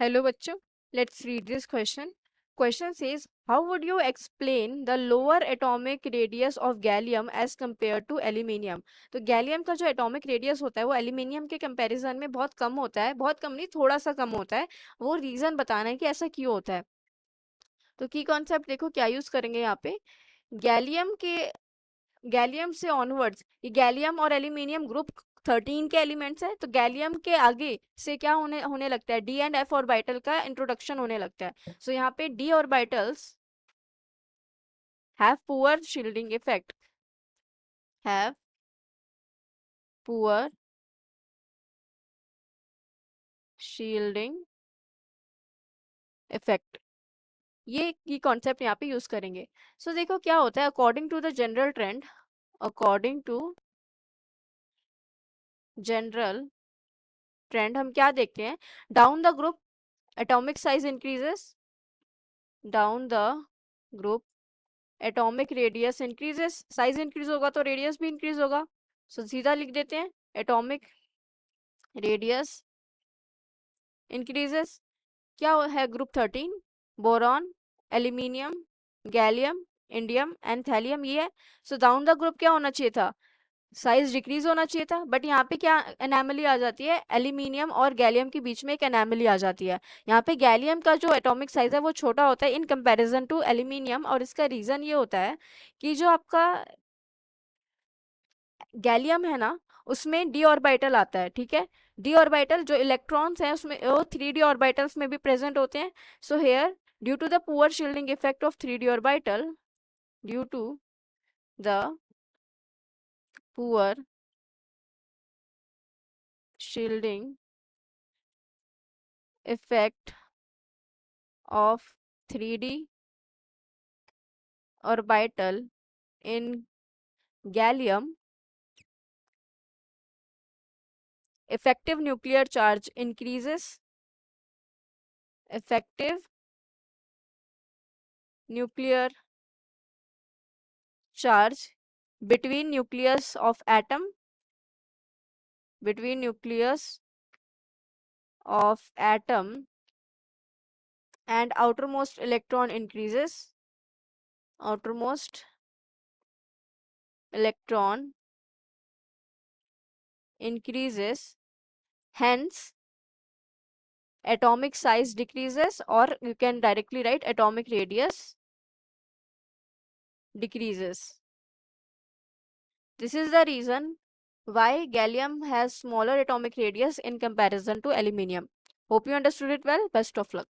Hello बच्चों, let's read this question. Question says, how would you explain the lower atomic radius of gallium as compared to aluminium? तो gallium का जो atomic radius होता है वो aluminium के comparison में बहुत कम होता है, बहुत कम नहीं, थोड़ा सा कम होता है। वो रीजन बताना है कि ऐसा क्यों होता है। तो की कॉन्सेप्ट देखो क्या यूज करेंगे यहाँ पे। गैलियम के गैलियम से ऑनवर्ड्स, ये गैलियम और एल्यूमिनियम ग्रुप 13 के एलिमेंट्स है। तो गैलियम के आगे से क्या होने होने लगता है, डी एंड एफ ऑर्बिटल का इंट्रोडक्शन होने लगता है। सो यहाँ पे D orbitals have poor shielding effect, have poor shielding effect. ये की कॉन्सेप्ट यहाँ पे यूज करेंगे। सो देखो क्या होता है, according to the general trend, according to general trend हम क्या देखते हैं, down the group atomic size increases, down the group atomic radius increases. Size increase होगा तो रेडियस भी इंक्रीज होगा। सो सीधा लिख देते हैं, एटॉमिक रेडियस इंक्रीजेस। क्या है group 13, boron, aluminium, gallium, indium and thallium, ये है। सो डाउन द ग्रुप क्या होना चाहिए था, साइज डिक्रीज होना चाहिए था। बट यहाँ पे क्या एनामली आ जाती है, एल्यूमिनियम और गैलियम के बीच में एक एनामली आ जाती है। यहाँ पे गैलियम का जो एटॉमिक साइज है वो छोटा होता है इन कंपैरिजन टू एल्यूमिनियम, और इसका रीजन ये होता है कि जो आपका गैलियम है ना, उसमें डी ऑर्बिटल आता है, ठीक है। डी ऑर्बिटल जो इलेक्ट्रॉन्स हैं उसमें वो 3D ऑर्बिटल्स में भी प्रेजेंट होते हैं। So here due to the poor shielding effect of 3D orbital, due to the poor shielding effect of 3D orbital in gallium, effective nuclear charge increases, effective nuclear charge between nucleus of atom, between nucleus of atom and outermost electron increases, outermost electron increases, hence atomic size decreases, or you can directly write atomic radius decreases. This is the reason why gallium has smaller atomic radius in comparison to aluminium. Hope you understood it well. Best of luck.